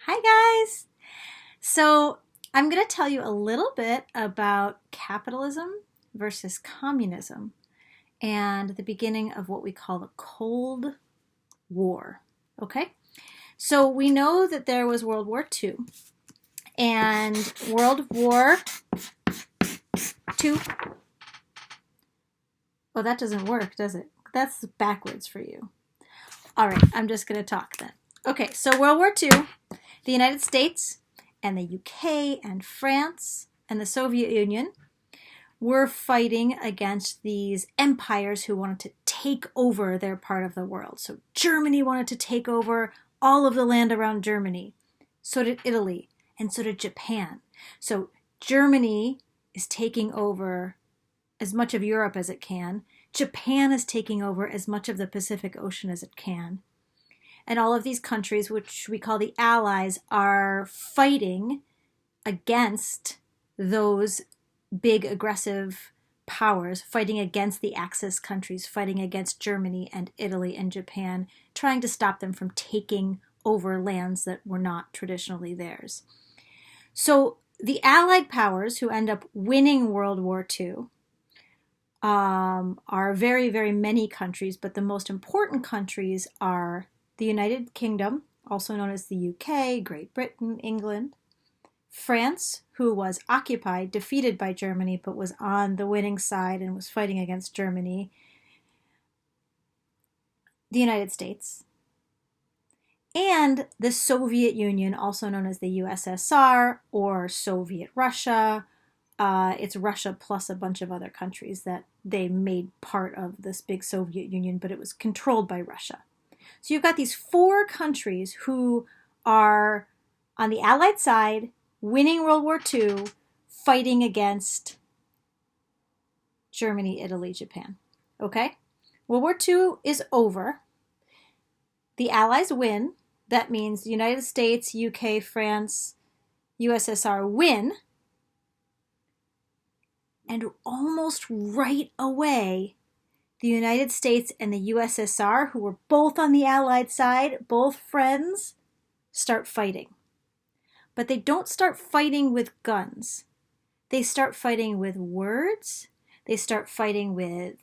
Hi, guys. So, I'm going to tell you a little bit about capitalism versus communism and the beginning of what we call the Cold War. Okay? So, we know that there was World War II, and World War II. Oh, that doesn't work, does it? That's backwards for you. All right, I'm just going to talk then. Okay, so World War II, the United States and the UK and France and the Soviet Union were fighting against these empires who wanted to take over their part of the world. So Germany wanted to take over all of the land around Germany. So did Italy, and so did Japan. So Germany is taking over as much of Europe as it can. Japan is taking over as much of the Pacific Ocean as it can. And all of these countries, which we call the Allies, are fighting against those big aggressive powers, fighting against the Axis countries, fighting against Germany and Italy and Japan, trying to stop them from taking over lands that were not traditionally theirs. So the Allied powers who end up winning World War II are very, very many countries, but the most important countries are the United Kingdom, also known as the UK, Great Britain, England, France, who was occupied, defeated by Germany, but was on the winning side and was fighting against Germany, the United States, and the Soviet Union, also known as the USSR or Soviet Russia. It's Russia plus a bunch of other countries that they made part of this big Soviet Union, but it was controlled by Russia. So you've got these four countries who are on the Allied side, winning World War II, fighting against Germany, Italy, Japan. Okay? World War II is over. The Allies win. That means the United States, UK, France, USSR win. And almost right away, the United States and the USSR, who were both on the Allied side, both friends, start fighting. But they don't start fighting with guns. They start fighting with words. They start fighting with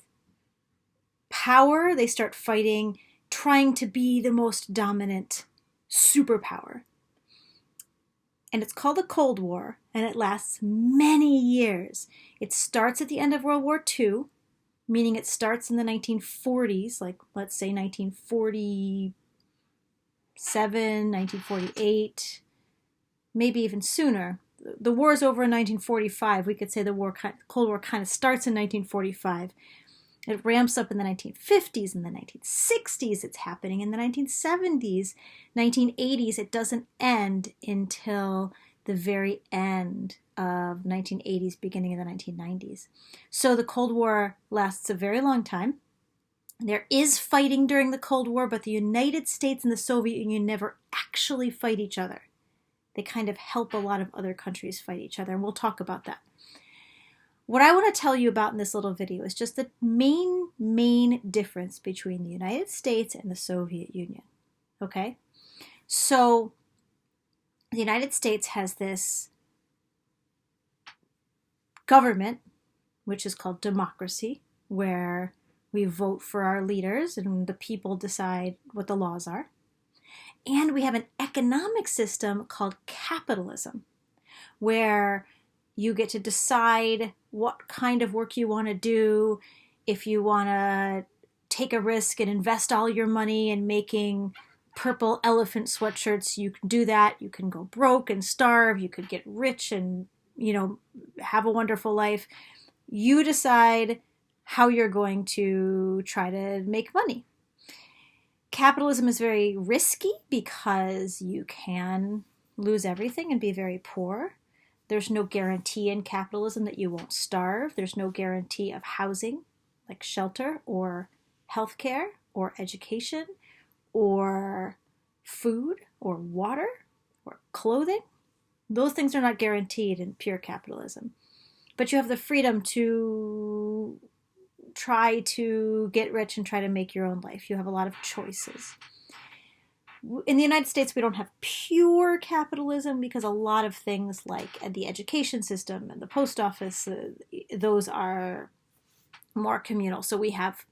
power. They start fighting trying to be the most dominant superpower. And it's called the Cold War, and it lasts many years. It starts at the end of World War II, meaning it starts in the 1940s, like let's say 1947, 1948, maybe even sooner. The war is over in 1945. We could say the Cold War kind of starts in 1945. It ramps up in the 1950s, in the 1960s. It's happening in the 1970s, 1980s. It doesn't end until the very end of 1980s, beginning of the 1990s. So the Cold War lasts a very long time. There is fighting during the Cold War, but the United States and the Soviet Union never actually fight each other. They kind of help a lot of other countries fight each other, and we'll talk about that. What I want to tell you about in this little video is just the main difference between the United States and the Soviet Union. Okay? So, the United States has this government, which is called democracy, where we vote for our leaders and the people decide what the laws are. And we have an economic system called capitalism, where you get to decide what kind of work you want to do. If you want to take a risk and invest all your money in making purple elephant sweatshirts, you can do that. You can go broke and starve. You could get rich and, have a wonderful life. You decide how you're going to try to make money. Capitalism is very risky because you can lose everything and be very poor. There's no guarantee in capitalism that you won't starve. There's no guarantee of housing, like shelter or healthcare or education or food or water or clothing. Those things are not guaranteed in pure capitalism. But you have the freedom to try to get rich and try to make your own life. You have a lot of choices. in the United States, we don't have pure capitalism because a lot of things like the education system and the post office, those are more communal. So we have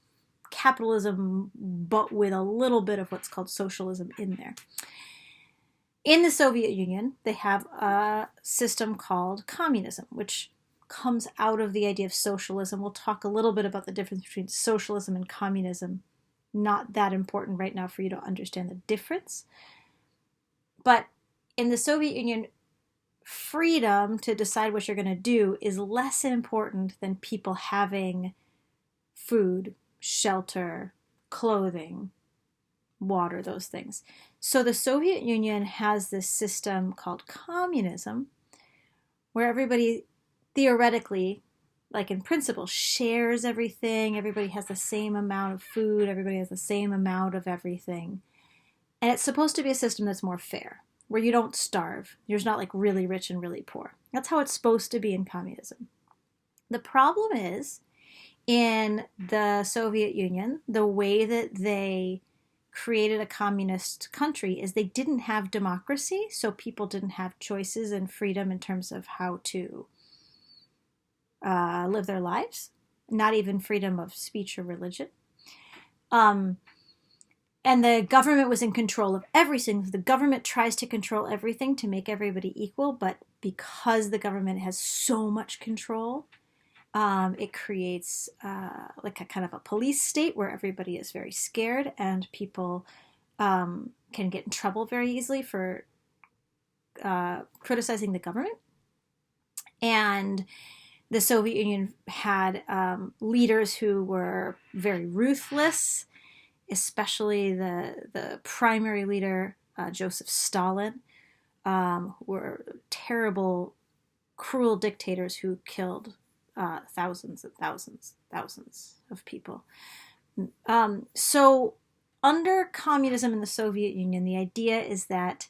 capitalism, but with a little bit of what's called socialism in there. In the Soviet Union, they have a system called communism, which comes out of the idea of socialism. We'll talk a little bit about the difference between socialism and communism. Not that important right now for you to understand the difference. But in the Soviet Union, freedom to decide what you're going to do is less important than people having food, shelter, clothing, water, those things. So the Soviet Union has this system called communism where everybody theoretically, like in principle, shares everything. Everybody has the same amount of food. Everybody has the same amount of everything. And it's supposed to be a system that's more fair, where you don't starve. There's not like really rich and really poor. That's how it's supposed to be in communism. The problem is, in the Soviet Union, the way that they created a communist country is they didn't have democracy, so people didn't have choices and freedom in terms of how to live their lives, not even freedom of speech or religion. And the government was in control of everything. The government tries to control everything to make everybody equal, but because the government has so much control, it creates like a kind of a police state where everybody is very scared and people can get in trouble very easily for criticizing the government. And the Soviet Union had leaders who were very ruthless, especially the primary leader, Joseph Stalin, were terrible, cruel dictators who killed thousands and thousands of people. So under communism in the Soviet Union, the idea is that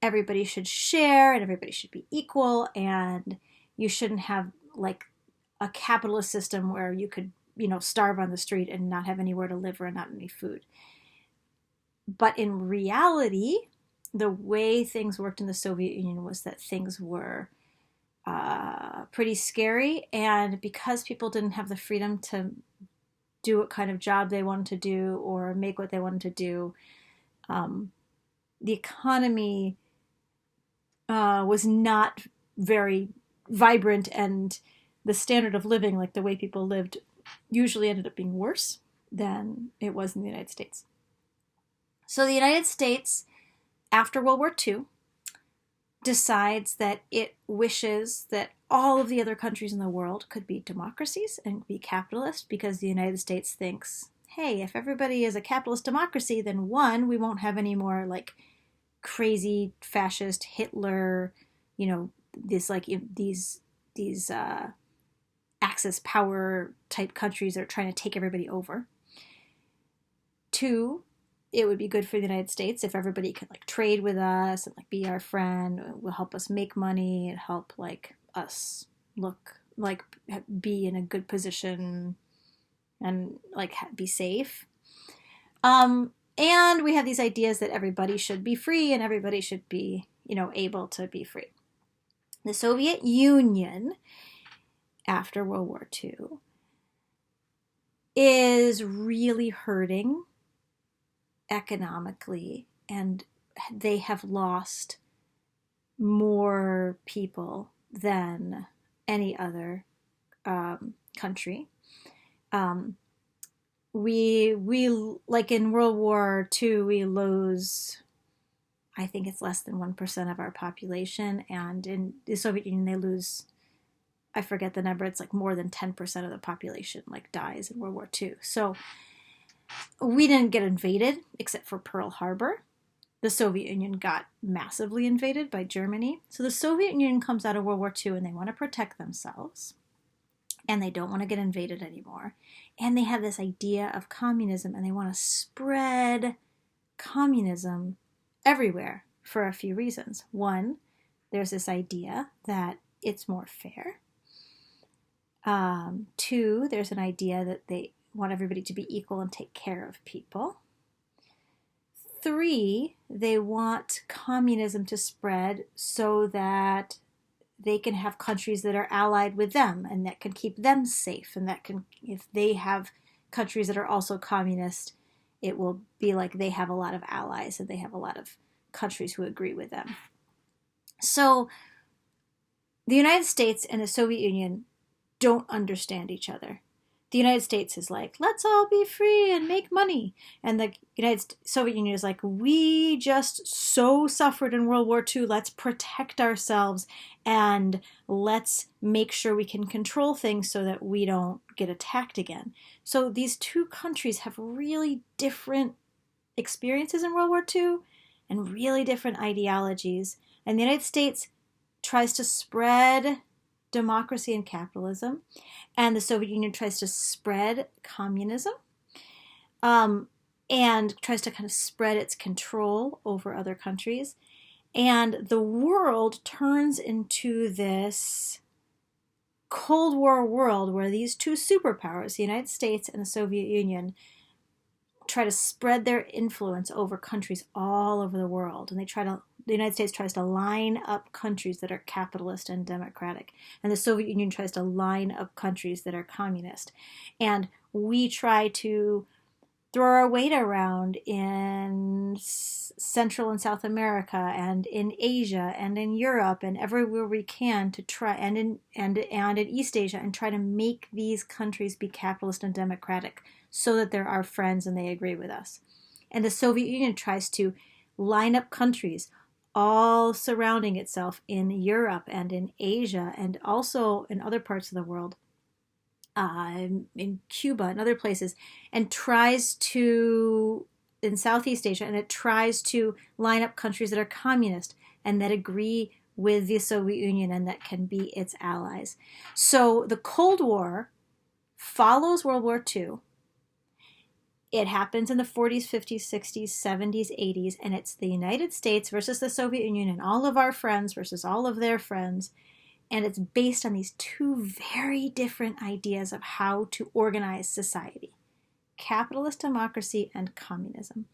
everybody should share and everybody should be equal, and you shouldn't have like a capitalist system where you could, starve on the street and not have anywhere to live or not any food. But in reality, the way things worked in the Soviet Union was that things were pretty scary, and because people didn't have the freedom to do what kind of job they wanted to do or make what they wanted to do, the economy was not very vibrant, and the standard of living, like the way people lived, usually ended up being worse than it was in the United States. So the United States, after World War II, decides that it wishes that all of the other countries in the world could be democracies and be capitalist, because the United States thinks, hey, if everybody is a capitalist democracy, then one, we won't have any more like crazy fascist Hitler, these Axis power type countries that are trying to take everybody over. Two, it would be good for the United States if everybody could like trade with us and like be our friend. It will help us make money and help like us look like be in a good position and like be safe. And we have these ideas that everybody should be free and everybody should be, able to be free. The Soviet Union, after World War II, is really hurting economically, and they have lost more people than any other country. We like in World War II, we lose, I think it's less than 1% of our population, and in the Soviet Union they lose, I forget the number, it's like more than 10% of the population like dies in World War II. So we didn't get invaded except for Pearl Harbor. The Soviet Union got massively invaded by Germany. So the Soviet Union comes out of World War II and they want to protect themselves. And they don't want to get invaded anymore. And they have this idea of communism, and they want to spread communism everywhere for a few reasons. One, there's this idea that it's more fair. Two, there's an idea that they want everybody to be equal and take care of people. 3, they want communism to spread so that they can have countries that are allied with them and that can keep them safe, and that can, if they have countries that are also communist, it will be like they have a lot of allies and they have a lot of countries who agree with them. So the United States and the Soviet Union don't understand each other. The United States is like, let's all be free and make money. And the Soviet Union is like, we just so suffered in World War II. Let's protect ourselves and let's make sure we can control things so that we don't get attacked again. So these two countries have really different experiences in World War II and really different ideologies. And the United States tries to spread democracy and capitalism, and the Soviet Union tries to spread communism, and tries to kind of spread its control over other countries. And the world turns into this Cold War world where these two superpowers, the United States and the Soviet Union, try to spread their influence over countries all over the world. And the United States tries to line up countries that are capitalist and democratic. And the Soviet Union tries to line up countries that are communist. And we try to throw our weight around in Central and South America and in Asia and in Europe and everywhere we can to try, and in East Asia, and try to make these countries be capitalist and democratic so that they're our friends and they agree with us. And the Soviet Union tries to line up countries all surrounding itself in Europe and in Asia and also in other parts of the world, in Cuba and other places, and tries to, in Southeast Asia, and it tries to line up countries that are communist and that agree with the Soviet Union and that can be its allies. So the Cold War follows World War II. It happens in the 40s, 50s, 60s, 70s, 80s, and it's the United States versus the Soviet Union and all of our friends versus all of their friends. And it's based on these two very different ideas of how to organize society: capitalist democracy and communism.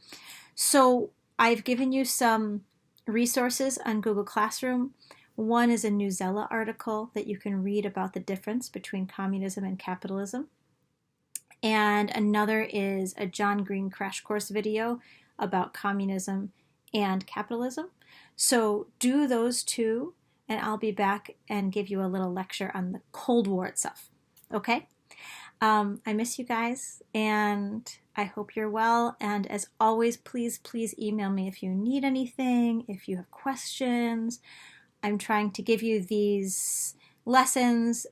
So I've given you some resources on Google Classroom. One is a Newsella article that you can read about the difference between communism and capitalism. And another is a John Green crash course video about communism and capitalism. So do those two, and I'll be back and give you a little lecture on the Cold War itself. Okay? I miss you guys, and I hope you're well. And as always, please email me if you need anything, if you have questions. I'm trying to give you these lessons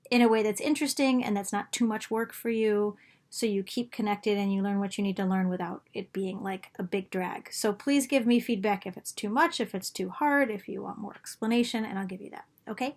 in a way that's interesting and that's not too much work for you, so you keep connected and you learn what you need to learn without it being like a big drag. So please give me feedback if it's too much, if it's too hard, if you want more explanation, and I'll give you that. Okay?